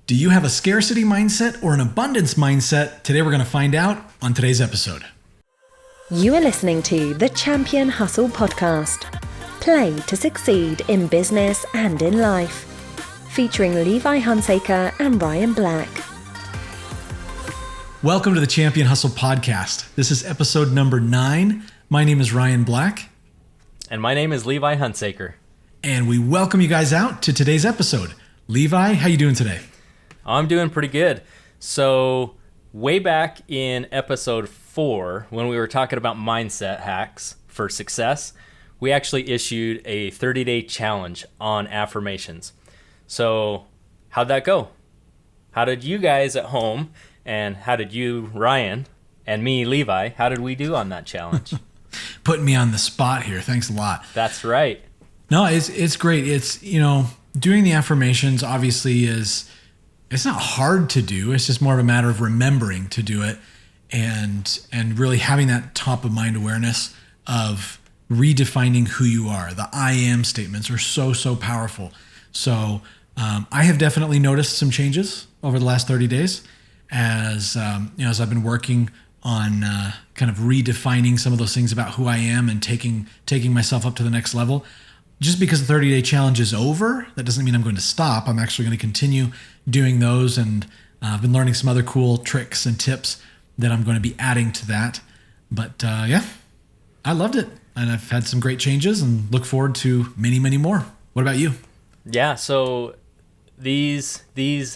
Do you have a scarcity mindset or an abundance mindset? Today we're going to find out on today's episode. You are listening to the Champion Hustle podcast. Play to succeed in business and in life. Featuring Levi Hunsaker and Ryan Black. Welcome to the Champion Hustle podcast. This is episode number 9. My name is Ryan Black. And my name is Levi Hunsaker. And we welcome you guys out to today's episode. Levi, how you doing today? I'm doing pretty good. So way back in episode 4, when we were talking about mindset hacks for success, we actually issued a 30-day challenge on affirmations. So how'd that go? How did you guys at home, and how did you, Ryan, and me, Levi, how did we do on that challenge? Putting me on the spot here. Thanks a lot. That's right. No, it's great. It's, doing the affirmations obviously it's not hard to do. It's just more of a matter of remembering to do it and really having that top of mind awareness of redefining who you are. The I am statements are so powerful. So I have definitely noticed some changes over the last 30 days as I've been working on kind of redefining some of those things about who I am and taking myself up to the next level. Just because the 30-day challenge is over, that doesn't mean I'm going to stop. I'm actually going to continue doing those, and I've been learning some other cool tricks and tips that I'm going to be adding to that. But I loved it, and I've had some great changes and look forward to many, many more. What about you? Yeah, so these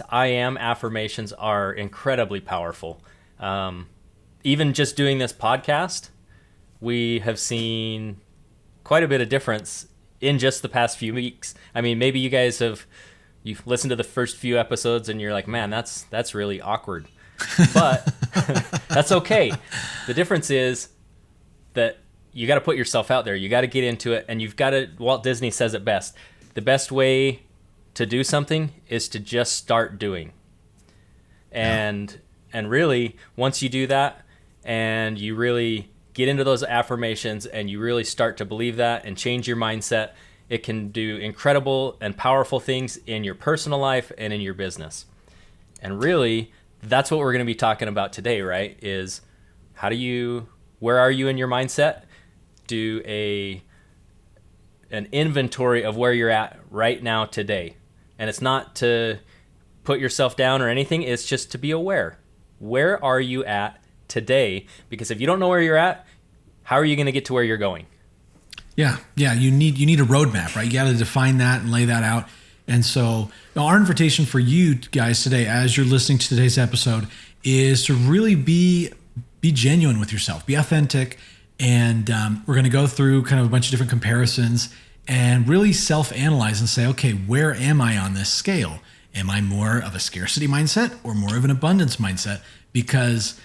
I am affirmations are incredibly powerful. Even just doing this podcast, we have seen quite a bit of difference in just the past few weeks. I mean, maybe you've listened to the first few episodes and you're like, man, that's really awkward. But that's okay. The difference is that you got to put yourself out there. You got to get into it, and you've got to, Walt Disney says it best. The best way to do something is to just start doing. And really, once you do that and you really get into those affirmations and you really start to believe that and change your mindset, it can do incredible and powerful things in your personal life and in your business. And really, that's what we're going to be talking about today, right? Is where are you in your mindset? Do an inventory of where you're at right now today. And it's not to put yourself down or anything, it's just to be aware. Where are you at today? Because if you don't know where you're at, how are you going to get to where you're going? Yeah. You need a roadmap, right? You got to define that and lay that out. And so our invitation for you guys today, as you're listening to today's episode, is to really be genuine with yourself, be authentic. And we're going to go through kind of a bunch of different comparisons and really self-analyze and say, okay, where am I on this scale? Am I more of a scarcity mindset or more of an abundance mindset? Because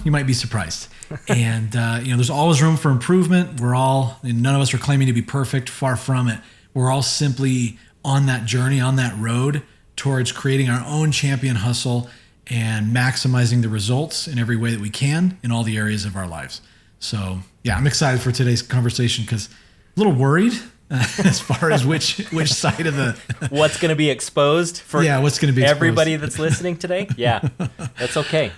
you might be surprised. And, there's always room for improvement. None of us are claiming to be perfect, far from it. We're all simply on that journey, on that road towards creating our own champion hustle and maximizing the results in every way that we can in all the areas of our lives. So, I'm excited for today's conversation because a little worried as far as which side of the... What's going to be exposed for what's going to be exposed. Everybody that's listening today? Yeah, that's okay.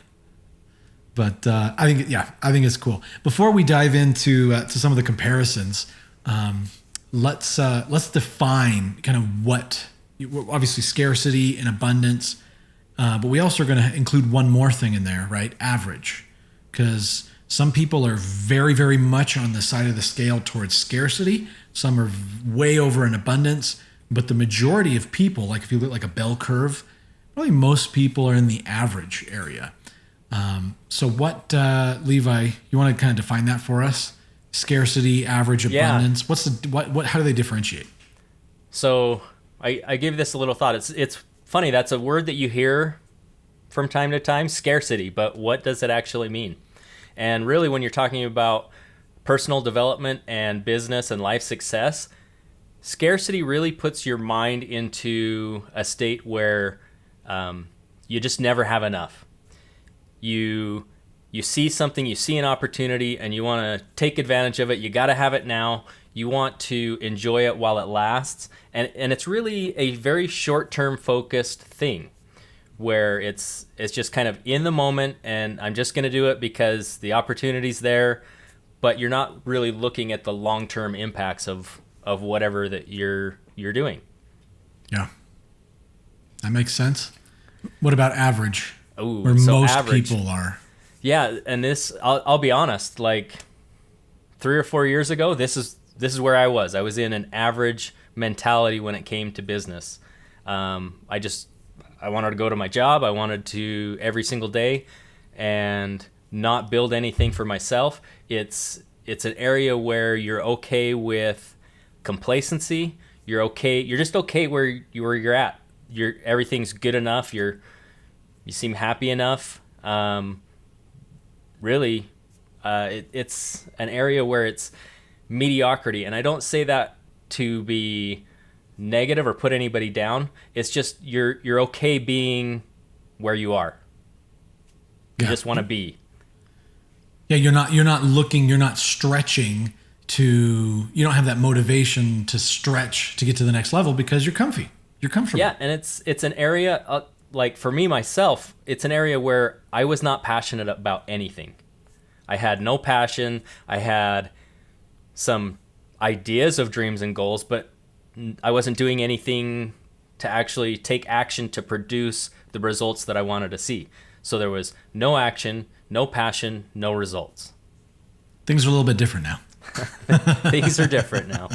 But I think it's cool. Before we dive into to some of the comparisons, let's define kind of what, obviously scarcity and abundance, but we also are going to include one more thing in there, right? Average, because some people are very, very much on the side of the scale towards scarcity. Some are way over in abundance, but the majority of people, like if you look like a bell curve, probably most people are in the average area. So what, Levi, you want to kind of define that for us? Scarcity, average, abundance. Yeah. How do they differentiate? So I gave this a little thought. It's funny. That's a word that you hear from time to time, scarcity, but what does it actually mean? And really, when you're talking about personal development and business and life success, scarcity really puts your mind into a state where you just never have enough. You see something, you see an opportunity, and you want to take advantage of it. You got to have it now. You want to enjoy it while it lasts. And it's really a very short-term focused thing. where it's just kind of in the moment, and I'm just going to do it because the opportunity's there, but you're not really looking at the long-term impacts of whatever that you're doing. Yeah. That makes sense. What about average? Ooh, where so most average. people are. Yeah, and this, I'll be honest, like 3 or 4 years ago, this is where I was. I was in an average mentality when it came to business. I wanted to go to my job. I wanted to every single day and not build anything for myself. It's an area where you're okay with complacency. You're just okay where you're at. Everything's good enough. You seem happy enough. Really, it's an area where it's mediocrity, and I don't say that to be negative or put anybody down. It's just you're okay being where you are. You just want to be. Yeah, you're not stretching you don't have that motivation to stretch to get to the next level because you're comfy. You're comfortable. Yeah, and it's an area, like for me, myself, it's an area where I was not passionate about anything. I had no passion. I had some ideas of dreams and goals, but I wasn't doing anything to actually take action to produce the results that I wanted to see. So there was no action, no passion, no results. Things are a little bit different now. Things are different now.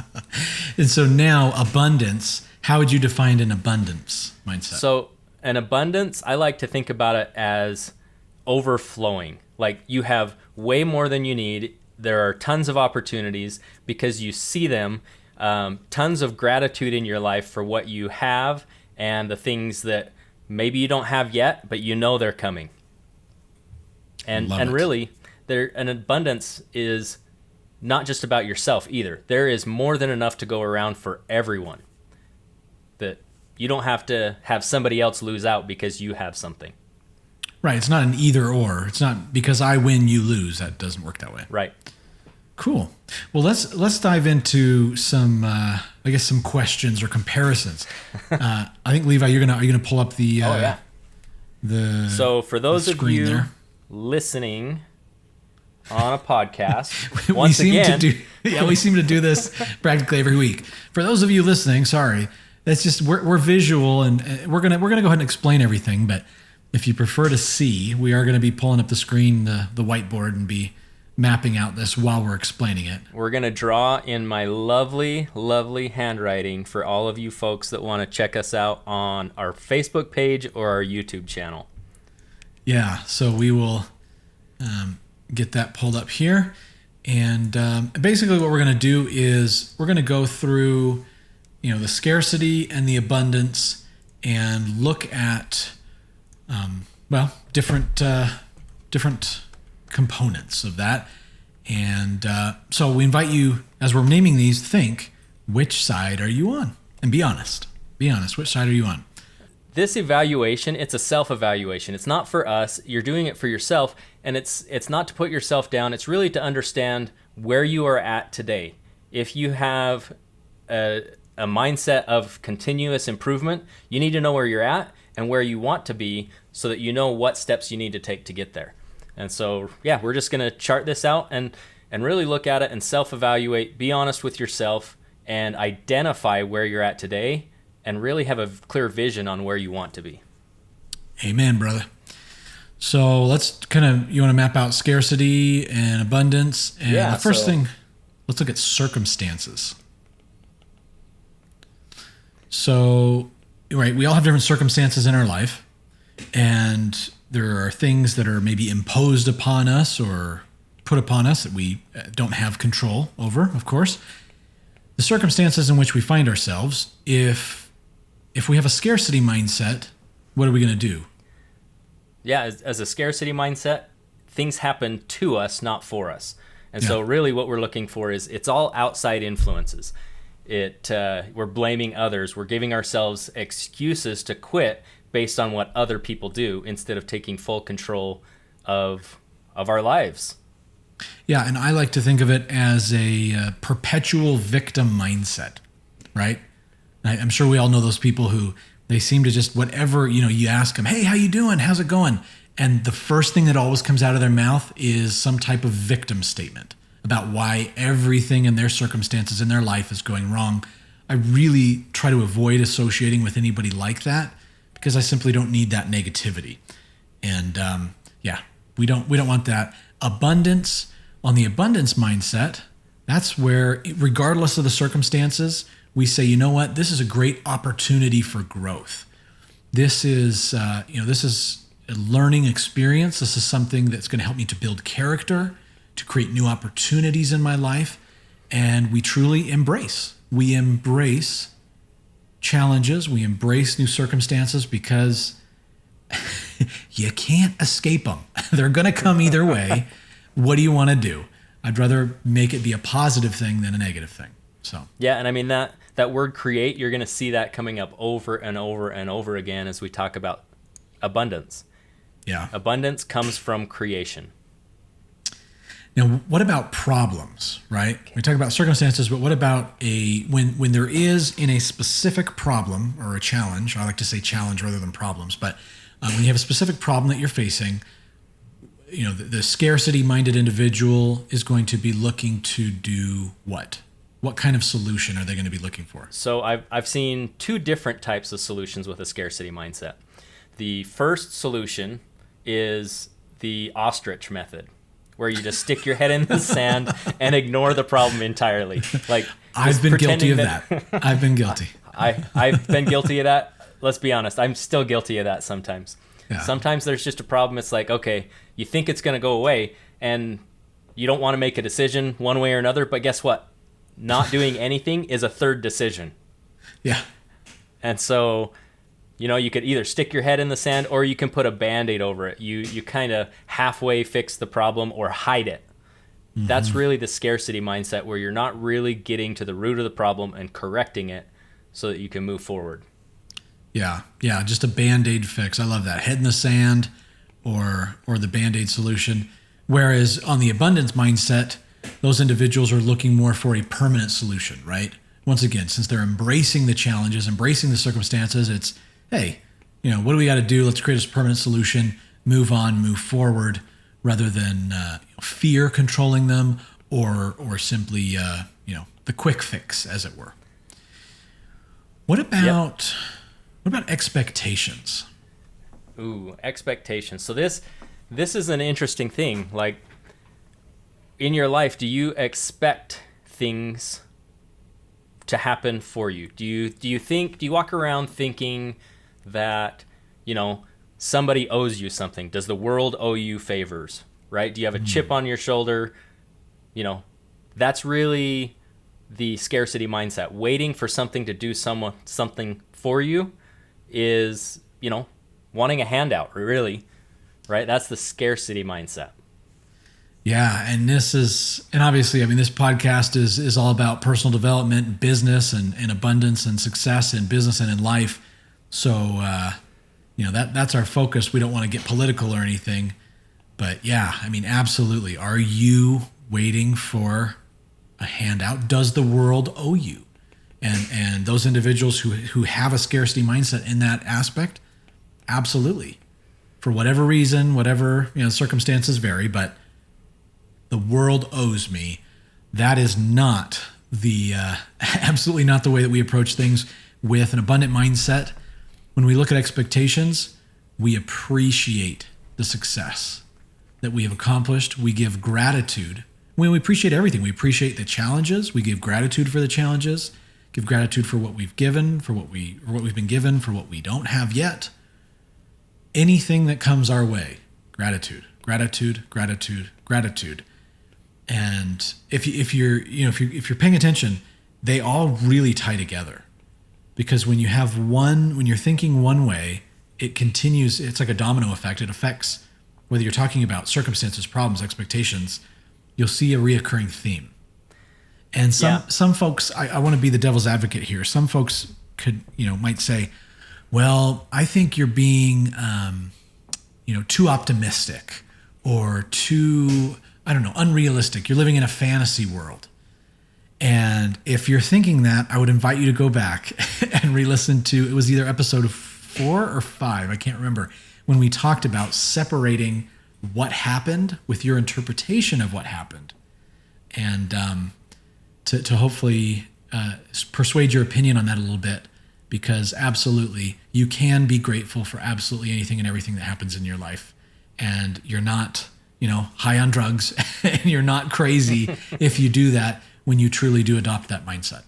And so now abundance, how would you define an abundance mindset? So an abundance, I like to think about it as overflowing. Like you have way more than you need. There are tons of opportunities because you see them, tons of gratitude in your life for what you have and the things that maybe you don't have yet, but you know they're coming. And really, an abundance is not just about yourself either. There is more than enough to go around for everyone. That you don't have to have somebody else lose out because you have something. Right. It's not an either or. It's not because I win, you lose. That doesn't work that way. Right. Cool. Well, let's dive into some some questions or comparisons. I think Levi, are you gonna pull up the So for those of you there. listening on a podcast, we seem to do this practically every week. For those of you listening, sorry, that's just we're visual, and we're gonna go ahead and explain everything. But if you prefer to see, we are gonna be pulling up the screen, the whiteboard, and be mapping out this while we're explaining it. We're gonna draw in my lovely, lovely handwriting for all of you folks that want to check us out on our Facebook page or our YouTube channel. Yeah, so we will get that pulled up here. And basically what we're going to do is we're going to go through, the scarcity and the abundance and look at, different components of that. And so we invite you, as we're naming these, think, which side are you on? And be honest. Be honest. Which side are you on? This evaluation, it's a self-evaluation. It's not for us. You're doing it for yourself, and it's not to put yourself down. It's really to understand where you are at today. If you have a mindset of continuous improvement, you need to know where you're at and where you want to be so that you know what steps you need to take to get there. And so, we're just going to chart this out and really look at it and self-evaluate, be honest with yourself, and identify where you're at today and really have a clear vision on where you want to be. Amen, brother. So let's you want to map out scarcity and abundance. And the first thing, let's look at circumstances. So, right, we all have different circumstances in our life, and there are things that are maybe imposed upon us or put upon us that we don't have control over, of course. The circumstances in which we find ourselves, if we have a scarcity mindset, what are we going to do? Yeah, as a scarcity mindset, things happen to us, not for us. And so really what we're looking for is it's all outside influences. We're blaming others. We're giving ourselves excuses to quit based on what other people do instead of taking full control of our lives. Yeah, and I like to think of it as a perpetual victim mindset, right? I'm sure we all know those people who They seem to just, whatever, you ask them, hey, how you doing? How's it going? And the first thing that always comes out of their mouth is some type of victim statement about why everything in their circumstances in their life is going wrong. I really try to avoid associating with anybody like that because I simply don't need that negativity. And we don't want that. Abundance, on the abundance mindset, that's where, regardless of the circumstances, we say, you know what, this is a great opportunity for growth. This is, this is a learning experience. This is something that's going to help me to build character, to create new opportunities in my life. And we truly embrace. We embrace challenges. We embrace new circumstances because you can't escape them. They're going to come either way. What do you want to do? I'd rather make it be a positive thing than a negative thing. So yeah, and I mean that word create, you're going to see that coming up over and over and over again as we talk about abundance. Yeah. Abundance comes from creation. Now, what about problems, right? Okay. We talk about circumstances, but what about when there is in a specific problem or a challenge, I like to say challenge rather than problems, but when you have a specific problem that you're facing, the scarcity-minded individual is going to be looking to do what? What kind of solution are they going to be looking for? So I've seen two different types of solutions with a scarcity mindset. The first solution is the Ostrich Method, where you just stick your head in the sand and ignore the problem entirely. Like I've been guilty of that. I've been guilty. I've been guilty of that. Let's be honest. I'm still guilty of that sometimes. Yeah. Sometimes there's just a problem. It's like, okay, you think it's going to go away and you don't want to make a decision one way or another, but guess what? Not doing anything is a third decision. Yeah. And so, you could either stick your head in the sand or you can put a Band-Aid over it. You kind of halfway fix the problem or hide it. Mm-hmm. That's really the scarcity mindset where you're not really getting to the root of the problem and correcting it so that you can move forward. Yeah. Yeah. Just a Band-Aid fix. I love that. Head in the sand or the Band-Aid solution. Whereas on the abundance mindset, those individuals are looking more for a permanent solution, right? Once again, since they're embracing the challenges, embracing the circumstances, it's, hey, what do we got to do? Let's create a permanent solution, move on, move forward, rather than fear controlling them or simply, the quick fix, as it were. What about expectations? Ooh, expectations. So this is an interesting thing. Like, in your life, do you expect things to happen for you? Do you walk around thinking that, somebody owes you something? Does the world owe you favors, right? Do you have a chip on your shoulder? That's really the scarcity mindset. Waiting for something to do something for you is, wanting a handout, really, right? That's the scarcity mindset. Yeah, and obviously, this podcast is all about personal development, business, and abundance and success in business and in life. So, that's our focus. We don't want to get political or anything, but yeah, absolutely. Are you waiting for a handout? Does the world owe you? And those individuals who have a scarcity mindset in that aspect, absolutely. For whatever reason, whatever circumstances vary, but the world owes me. That is not absolutely not the way that we approach things with an abundant mindset. When we look at expectations, we appreciate the success that we have accomplished. We give gratitude. When we appreciate everything, we appreciate the challenges. We give gratitude for the challenges, give gratitude for what we've given, for what we've been given, for what we don't have yet. Anything that comes our way, gratitude, gratitude, gratitude, gratitude. And if you're paying attention, they all really tie together, because when you're thinking one way, it continues. It's like a domino effect. It affects whether you're talking about circumstances, problems, expectations. You'll see a reoccurring theme. And some folks, I want to be the devil's advocate here. Some folks might say, well, I think you're being, too optimistic or too, unrealistic. You're living in a fantasy world. And if you're thinking that, I would invite you to go back and re-listen to, it was either episode 4 or 5, I can't remember, when we talked about separating what happened with your interpretation of what happened. And to hopefully persuade your opinion on that a little bit, because absolutely, you can be grateful for absolutely anything and everything that happens in your life. And you're not, high on drugs, and you're not crazy if you do that when you truly do adopt that mindset.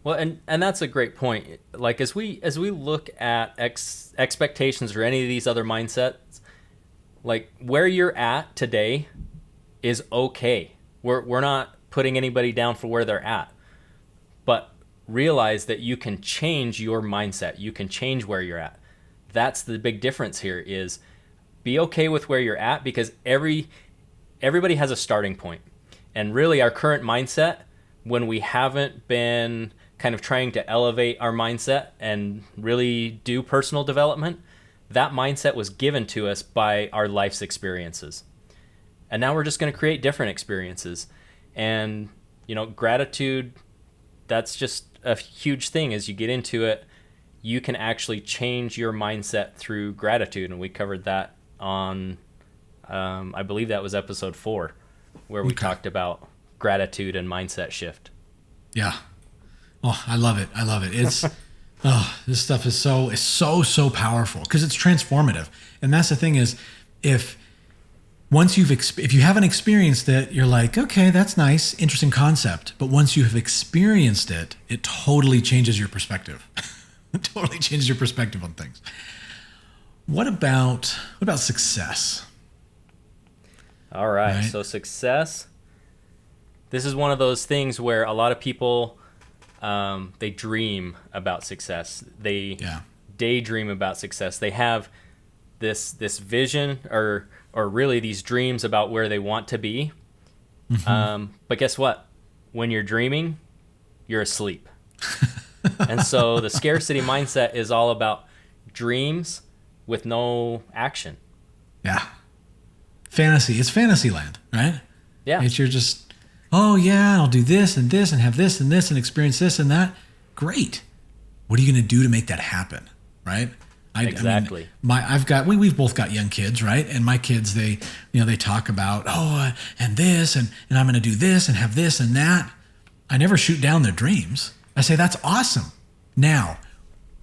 Well, and that's a great point. Like as we look at expectations or any of these other mindsets, like where you're at today is okay. We're not putting anybody down for where they're at, but realize that you can change your mindset. You can change where you're at. That's the big difference here, is be okay with where you're at, because everybody has a starting point. And really our current mindset, when we haven't been kind of trying to elevate our mindset and really do personal development, that mindset was given to us by our life's experiences. And now we're just going to create different experiences. And, gratitude, that's just a huge thing. As you get into it, you can actually change your mindset through gratitude. And we covered that on, I believe that was episode 4, where we talked about gratitude and mindset shift. Yeah. Oh, I love it. It's, this stuff is so powerful because it's transformative. And that's the thing is, if you haven't experienced it, you're like, okay, that's nice, interesting concept. But once you have experienced it, it totally changes your perspective. It totally changes your perspective on things. What about success? All right. So success, this is one of those things where a lot of people, they dream about success. They daydream about success. They have this vision or really these dreams about where they want to be. Mm-hmm. But guess what? When you're dreaming, you're asleep. And so the scarcity mindset is all about dreams with no action. Yeah. Fantasy. It's fantasy land, right? Yeah. You're just, oh yeah, I'll do this and have this and experience this and that. Great. What are you going to do to make that happen? Right? Exactly. We've both got young kids, right? And my kids, they talk about, and this, and I'm going to do this and have this and that. I never shoot down their dreams. I say, that's awesome. Now,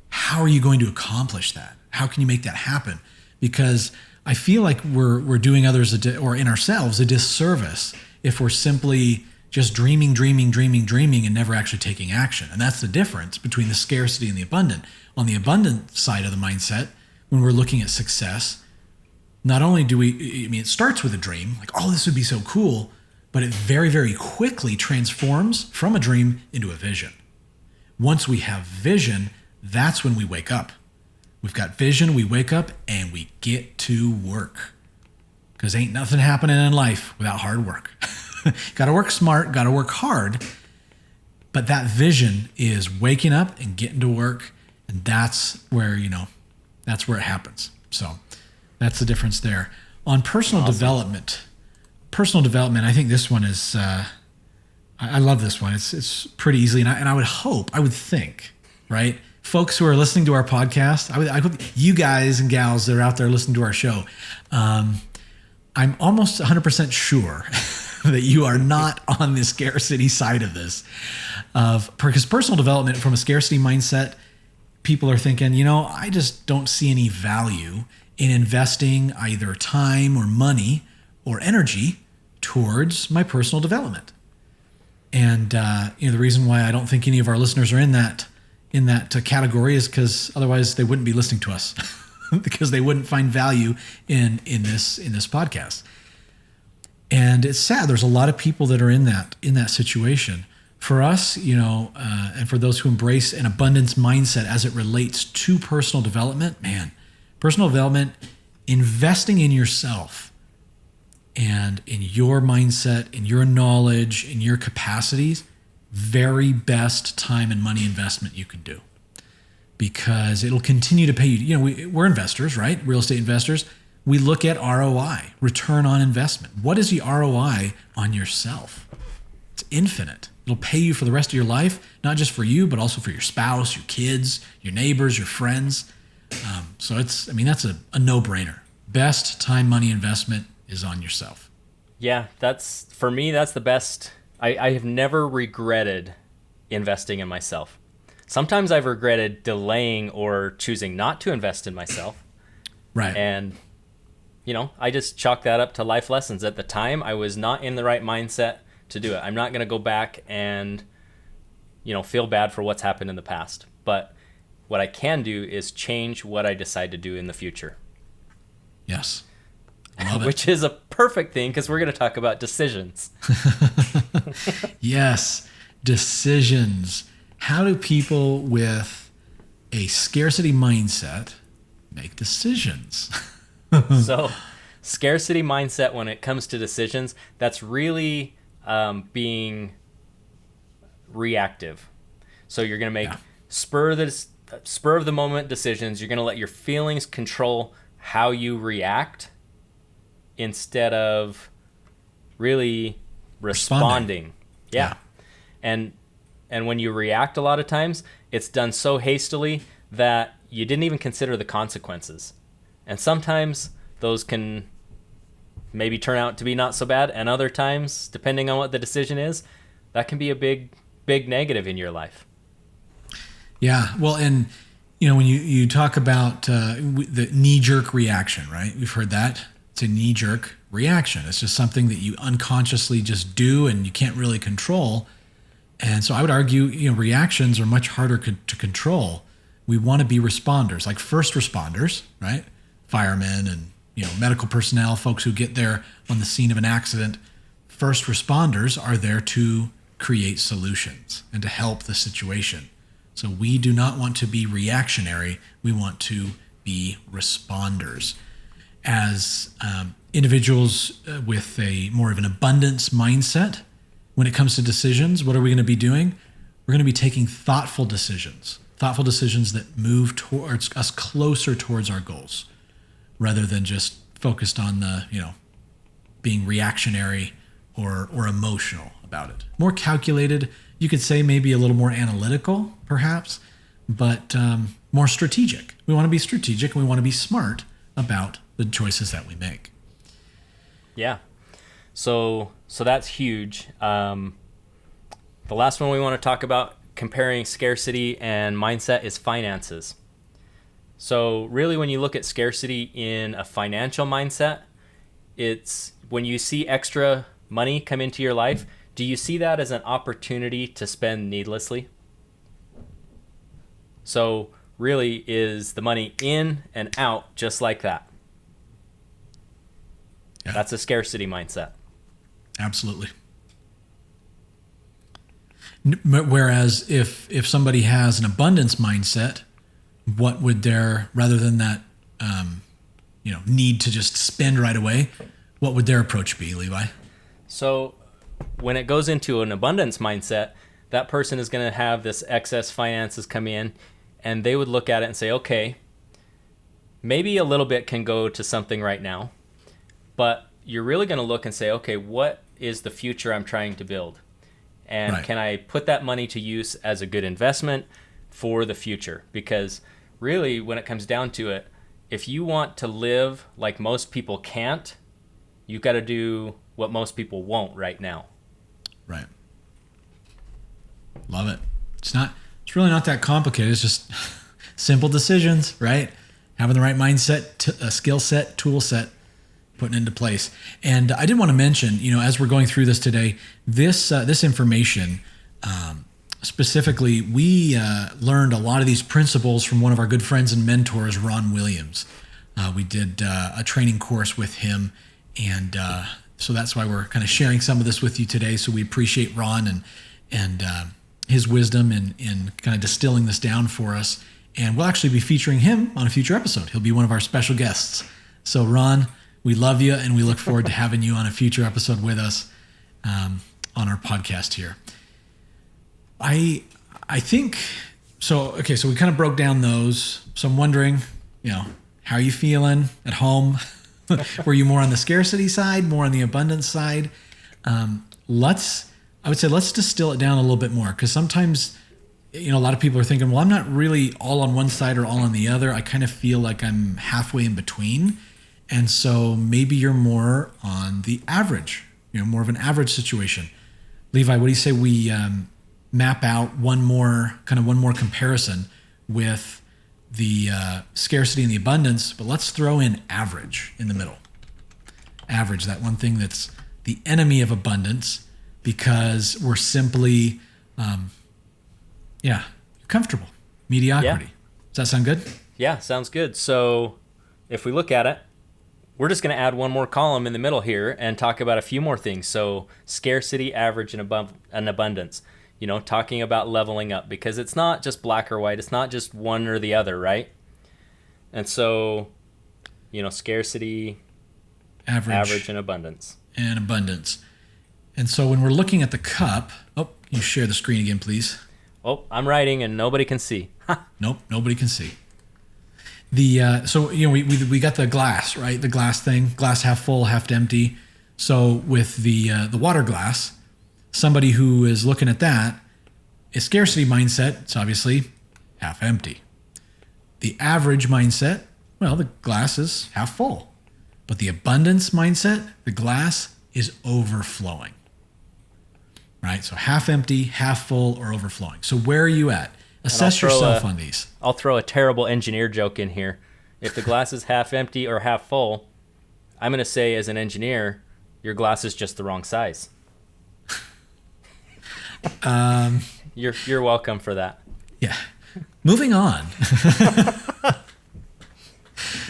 how are you going to accomplish that? How can you make that happen? Because I feel like we're doing others or in ourselves a disservice if we're simply just dreaming and never actually taking action. And that's the difference between the scarcity and the abundant. On the abundant side of the mindset, when we're looking at success, not only it starts with a dream, like, oh, this would be so cool, but it very, very quickly transforms from a dream into a vision. Once we have vision, that's when we wake up. We've got vision, we wake up, and we get to work. Because ain't nothing happening in life without hard work. Got to work smart, got to work hard. But that vision is waking up and getting to work, and that's where it happens. So that's the difference there. On personal development, I think this one is, I love this one. It's pretty easily, and I would think, right? Folks who are listening to our podcast, I hope you guys and gals that are out there listening to our show, I'm almost 100% sure that you are not on the scarcity side of this. Because personal development from a scarcity mindset, people are thinking, I just don't see any value in investing either time or money or energy towards my personal development. And the reason why I don't think any of our listeners are in that category is because otherwise they wouldn't be listening to us because they wouldn't find value in this podcast. And it's sad. There's a lot of people that are in that situation. For us, and for those who embrace an abundance mindset as it relates to personal development, personal development, investing in yourself and in your mindset, in your knowledge, in your capacities, very best time and money investment you can do, because it'll continue to pay you. We're investors, right? Real estate investors. We look at ROI, return on investment. What is the ROI on yourself? It's infinite. It'll pay you for the rest of your life, not just for you, but also for your spouse, your kids, your neighbors, your friends. So that's a no-brainer. Best time, money investment is on yourself. Yeah, for me, that's the best. I have never regretted investing in myself. Sometimes I've regretted delaying or choosing not to invest in myself. Right. And, I just chalk that up to life lessons. At the time, I was not in the right mindset to do it. I'm not going to go back and, feel bad for what's happened in the past. But what I can do is change what I decide to do in the future. Yes. Love it. Which is a perfect thing because we're going to talk about decisions. Yes, decisions. How do people with a scarcity mindset make decisions? So, scarcity mindset when it comes to decisions, that's really being reactive. So you're going to make spur of the moment decisions. You're going to let your feelings control how you react instead of really responding. Yeah. And when you react a lot of times, it's done so hastily that you didn't even consider the consequences. And sometimes those can maybe turn out to be not so bad, and other times, depending on what the decision is, that can be a big negative in your life. Yeah. Well, and when you talk about the knee-jerk reaction, right? We've heard that. It's a knee-jerk reaction. It's just something that you unconsciously just do and you can't really control. And so I would argue, reactions are much harder to control. We want to be responders, like first responders, right? Firemen and, medical personnel, folks who get there on the scene of an accident. First responders are there to create solutions and to help the situation. So we do not want to be reactionary. We want to be responders. As individuals with more of an abundance mindset, when it comes to decisions, what are we going to be doing? We're going to be taking thoughtful decisions that move towards us closer towards our goals, rather than just focused on the, being reactionary or emotional about it. More calculated, you could say maybe a little more analytical, perhaps, but more strategic. We want to be strategic and we want to be smart about the choices that we make. Yeah. So that's huge. The last one we want to talk about comparing scarcity and mindset is finances. So really when you look at scarcity in a financial mindset, it's when you see extra money come into your life, do you see that as an opportunity to spend needlessly? So really, is the money in and out just like that? Yeah. That's a scarcity mindset. Absolutely. Whereas if somebody has an abundance mindset, what would rather than that, need to just spend right away, what would their approach be, Levi? So when it goes into an abundance mindset, that person is going to have this excess finances come in, and they would look at it and say, okay, maybe a little bit can go to something right now, but you're really going to look and say, okay, what is the future I'm trying to build? And Can I put that money to use as a good investment for the future? Because really, when it comes down to it, if you want to live like most people can't, you've got to do what most people won't right now. Right. Love it. It's really not that complicated. It's just simple decisions, right? Having the right mindset, skill set, tool set, putting into place. And I did want to mention, as we're going through this today, this information, specifically, we learned a lot of these principles from one of our good friends and mentors, Ron Williams. We did a training course with him, and so that's why we're kind of sharing some of this with you today. So we appreciate Ron and his wisdom in kind of distilling this down for us. And we'll actually be featuring him on a future episode. He'll be one of our special guests. So Ron, we love you, and we look forward to having you on a future episode with us on our podcast here. I think so. Okay, so we kind of broke down those. So I'm wondering, how are you feeling at home? Were you more on the scarcity side, more on the abundance side? Let's I would say let's distill it down a little bit more, because sometimes, a lot of people are thinking, well, I'm not really all on one side or all on the other. I kind of feel like I'm halfway in between. And so maybe you're more on the average, more of an average situation. Levi, what do you say we map out one more comparison with the scarcity and the abundance, but let's throw in average in the middle. Average, that one thing that's the enemy of abundance, because we're simply, comfortable. Mediocrity. Yeah. Does that sound good? Yeah, sounds good. So if we look at it, we're just going to add one more column in the middle here and talk about a few more things. So scarcity, average, and abundance. Talking about leveling up, because it's not just black or white. It's not just one or the other, right? And so, scarcity, average, and abundance. And so when we're looking at the cup, you share the screen again, please. Oh, I'm writing and nobody can see. Nope, nobody can see. We got the glass, right? The glass thing, glass half full, half empty. So with the water glass, somebody who is looking at that, a scarcity mindset, it's obviously half empty. The average mindset, well, the glass is half full. But the abundance mindset, the glass is overflowing. Right? So half empty, half full, or overflowing. So where are you at? Assess yourself on these. I'll throw a terrible engineer joke in here. If the glass is half empty or half full, I'm going to say, as an engineer, your glass is just the wrong size. You're welcome for that. Yeah. Moving on.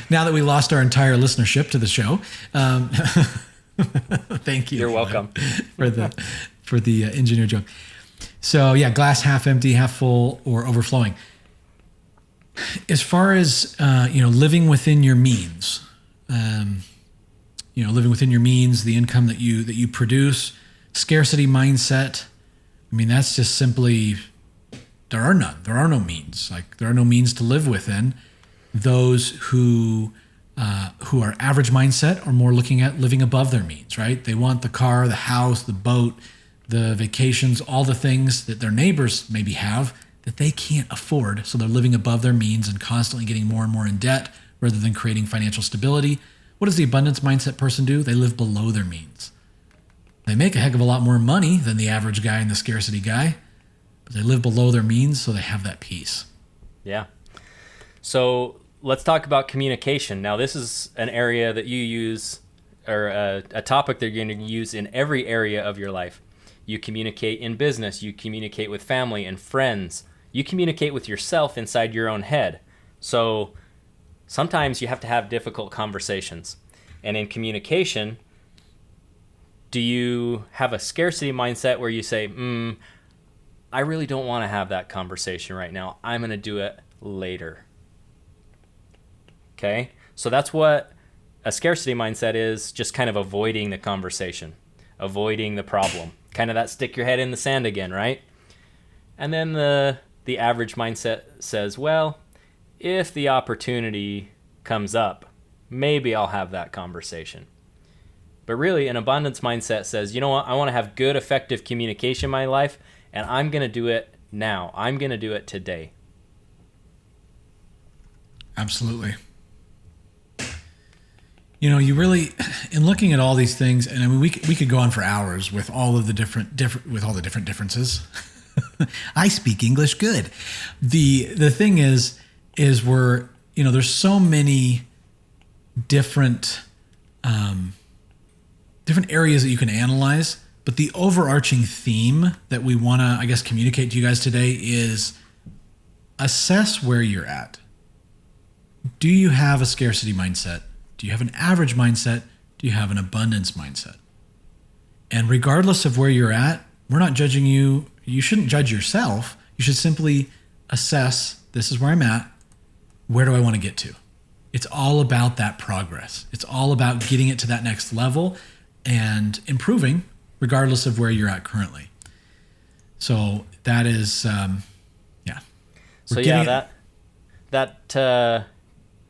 Now that we lost our entire listenership to the show, thank you. You're welcome for the engineer joke. So yeah, glass half empty, half full, or overflowing. As far as living within your means, living within your means, the income that you produce, scarcity mindset. I mean, that's just simply, there are none. There are no means. Like, there are no means to live within. Those who are average mindset are more looking at living above their means, right? They want the car, the house, the boat, the vacations, all the things that their neighbors maybe have that they can't afford. So they're living above their means and constantly getting more and more in debt rather than creating financial stability. What does the abundance mindset person do? They live below their means. They make a heck of a lot more money than the average guy and the scarcity guy, but they live below their means, so they have that peace. Yeah. So let's talk about communication. Now, this is an area that you use, or a topic that you're going to use in every area of your life. You communicate in business. You communicate with family and friends. You communicate with yourself inside your own head. So sometimes you have to have difficult conversations. And in communication, do you have a scarcity mindset where you say, I really don't want to have that conversation right now. I'm going to do it later. Okay? So that's what a scarcity mindset is, just kind of avoiding the conversation, avoiding the problem. Kind of that stick your head in the sand again, right? And then the average mindset says, well, if the opportunity comes up, maybe I'll have that conversation. But really, an abundance mindset says, you know what? I want to have good, effective communication in my life, and I'm going to do it now. I'm going to do it today. Absolutely. You really, in looking at all these things, and I mean, we could go on for hours with all of the different differences. I speak English good. The thing is we're, there's so many different areas that you can analyze, but the overarching theme that we want to, I guess, communicate to you guys today is assess where you're at. Do you have a scarcity mindset? Do you have an average mindset? Do you have an abundance mindset? And regardless of where you're at, we're not judging you. You shouldn't judge yourself. You should simply assess, this is where I'm at. Where do I want to get to? It's all about that progress. It's all about getting it to that next level and improving regardless of where you're at currently. So that is, So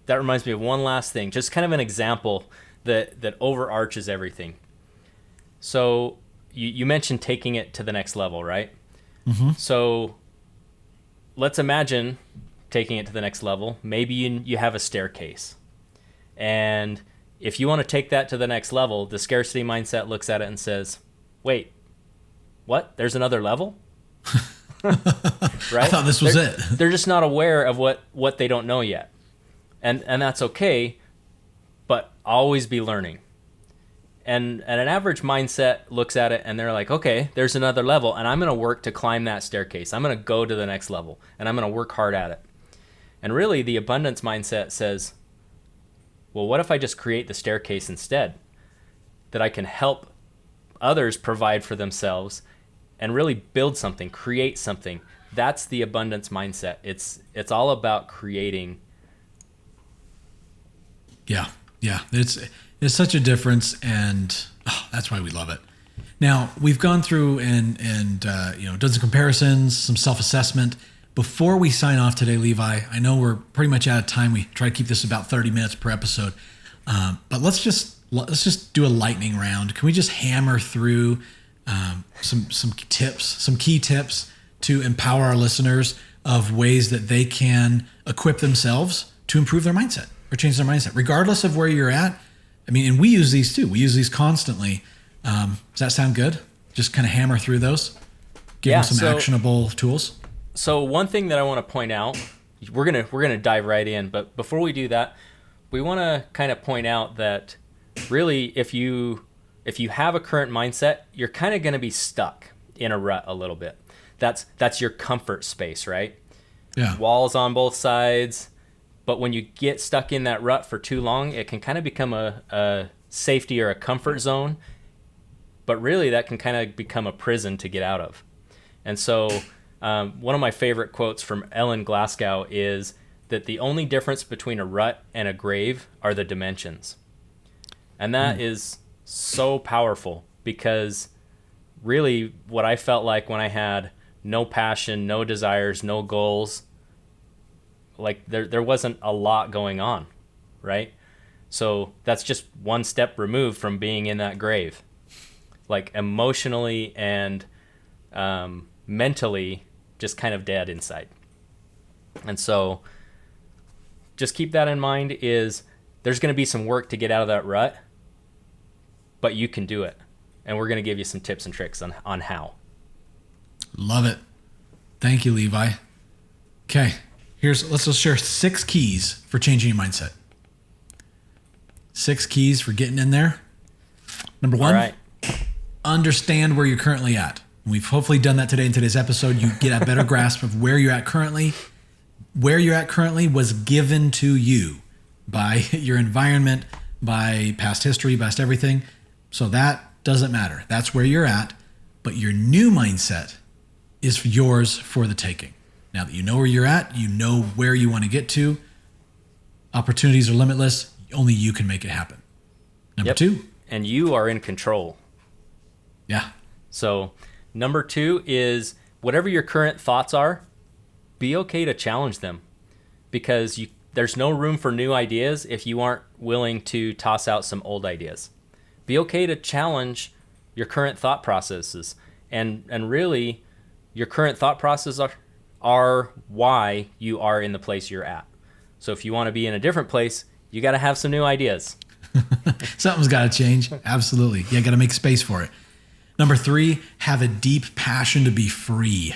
that reminds me of one last thing, just kind of an example that overarches everything. So you mentioned taking it to the next level, right? Mm-hmm. So let's imagine taking it to the next level. Maybe you have a staircase. And if you want to take that to the next level, the scarcity mindset looks at it and says, wait, what? There's another level? Right? I thought this was it. They're just not aware of what they don't know yet. And that's okay, but always be learning. And an average mindset looks at it and they're like, okay, there's another level, and I'm going to work to climb that staircase. I'm going to go to the next level, and I'm going to work hard at it. And really, the abundance mindset says, well, what if I just create the staircase instead? That I can help others provide for themselves and really build something, create something. That's the abundance mindset. It's all about creating. Yeah. It's such a difference, and that's why we love it. Now, we've gone through and done some comparisons, some self-assessment. Before we sign off today, Levi, I know we're pretty much out of time. We try to keep this about 30 minutes per episode, but let's just do a lightning round. Can we just hammer through some tips, some key tips to empower our listeners of ways that they can equip themselves to improve their mindset or change their mindset, regardless of where you're at? I mean, and we use these too. We use these constantly. Does that sound good? Just kind of hammer through those, give them some actionable tools. So one thing that I want to point out, we're gonna dive right in, but before we do that, we want to kind of point out that really, if you have a current mindset, you're kind of going to be stuck in a rut a little bit. That's your comfort space, right? Yeah. Walls on both sides. But when you get stuck in that rut for too long, it can kind of become a safety or a comfort zone. But really, that can kind of become a prison to get out of. And so one of my favorite quotes from Ellen Glasgow is that the only difference between a rut and a grave are the dimensions. And that is so powerful, because really what I felt like when I had no passion, no desires, no goals, like there wasn't a lot going on, right? So that's just one step removed from being in that grave, like emotionally and mentally just kind of dead inside. And so just keep that in mind, is there's going to be some work to get out of that rut, but you can do it. And we're going to give you some tips and tricks on how. Love it. Thank you, Levi. Okay. Let's just share 6 keys for changing your mindset. 6 keys for getting in there. Number 1, right. Understand where you're currently at. We've hopefully done that today in today's episode. You get a better grasp of where you're at currently. Where you're at currently was given to you by your environment, by past history, past everything. So that doesn't matter. That's where you're at. But your new mindset is yours for the taking. Now that you know where you're at, you know where you want to get to. Opportunities are limitless. Only you can make it happen. Number 2. And you are in control. Yeah. So number 2 is whatever your current thoughts are, be okay to challenge them, because there's no room for new ideas if you aren't willing to toss out some old ideas. Be okay to challenge your current thought processes. And really, your current thought processes are why you are in the place you're at. So if you want to be in a different place, you got to have some new ideas. Something's got to change. Absolutely. You got to make space for it. Number 3, have a deep passion to be free.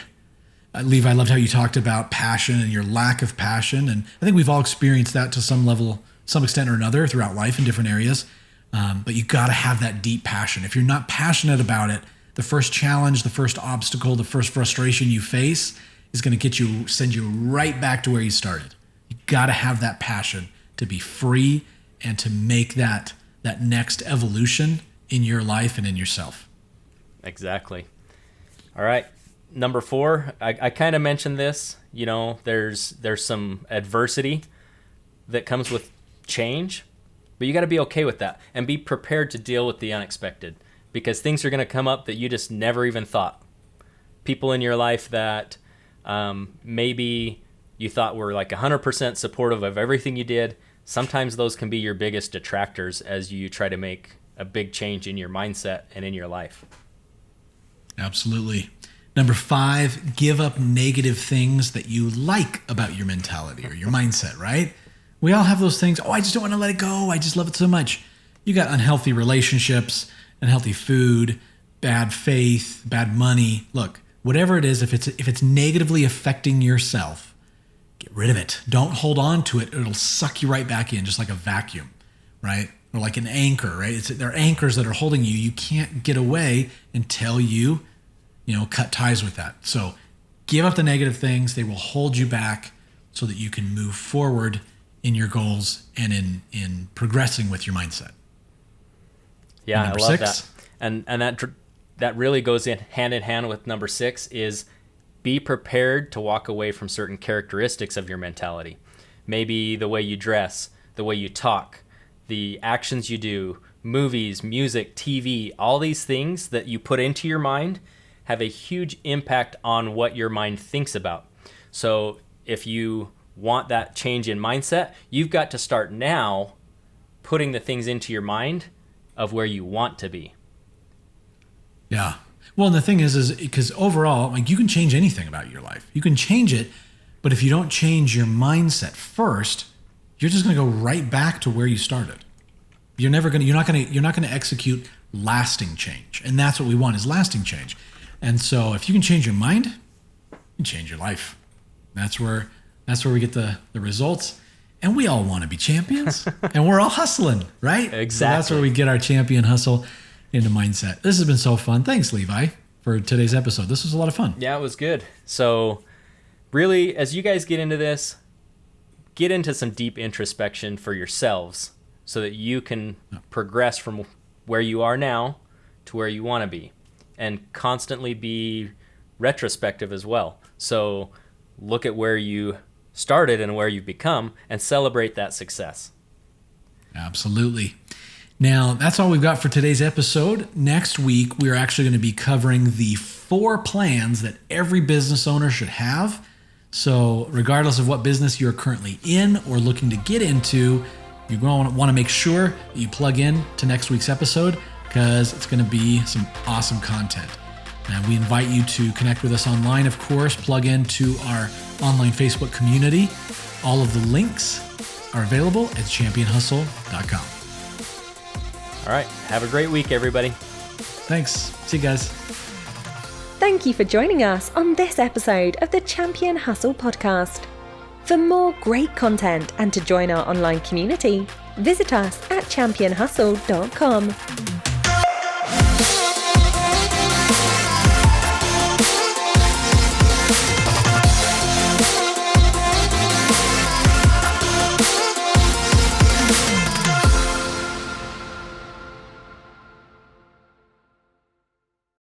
Levi, I loved how you talked about passion and your lack of passion. And I think we've all experienced that to some level, some extent or another throughout life in different areas. But you got to have that deep passion. If you're not passionate about it, the first challenge, the first obstacle, the first frustration you face is going to send you right back to where you started. You got to have that passion to be free and to make that next evolution in your life and in yourself. Exactly. All right. Number 4, I kind of mentioned this. There's some adversity that comes with change, but you got to be okay with that and be prepared to deal with the unexpected, because things are going to come up that you just never even thought. People in your life that maybe you thought were like 100% supportive of everything you did. Sometimes those can be your biggest detractors as you try to make a big change in your mindset and in your life. Absolutely. Number 5, give up negative things that you like about your mentality or your mindset, right? We all have those things. Oh, I just don't want to let it go. I just love it so much. You got unhealthy relationships, unhealthy food, bad faith, bad money. Look, whatever it is, if it's negatively affecting yourself, get rid of it. Don't hold on to it. It'll suck you right back in, just like a vacuum, right? Or like an anchor, right? They're anchors that are holding you. You can't get away until you cut ties with that. So give up the negative things. They will hold you back so that you can move forward in your goals and in progressing with your mindset. Yeah, Number I love 6. that. And that really goes hand in hand with number 6 is be prepared to walk away from certain characteristics of your mentality. Maybe the way you dress, the way you talk, the actions you do, movies, music, TV, all these things that you put into your mind have a huge impact on what your mind thinks about. So if you want that change in mindset, you've got to start now putting the things into your mind of where you want to be. Yeah. Well, and the thing is because overall, like, you can change anything about your life. You can change it, but if you don't change your mindset first, you're just going to go right back to where you started. You're not going to execute lasting change. And that's what we want, is lasting change. And so if you can change your mind, you can change your life. That's where we get the results. And we all want to be champions. And we're all hustling, right? Exactly. So that's where we get our champion hustle into mindset. This has been so fun. Thanks, Levi, for today's episode. This was a lot of fun. Yeah, it was good. So really, as you guys get into this, get into some deep introspection for yourselves so that you can progress from where you are now to where you want to be, and constantly be retrospective as well. So look at where you started and where you've become and celebrate that success. Absolutely. Now, that's all we've got for today's episode. Next week, we're actually going to be covering the 4 plans that every business owner should have. So regardless of what business you're currently in or looking to get into, you're going to want to make sure that you plug in to next week's episode, because it's going to be some awesome content. And we invite you to connect with us online, of course, plug into our online Facebook community. All of the links are available at championhustle.com. All right. Have a great week, everybody. Thanks. See you guys. Thank you for joining us on this episode of the Champion Hustle podcast. For more great content and to join our online community, visit us at championhustle.com.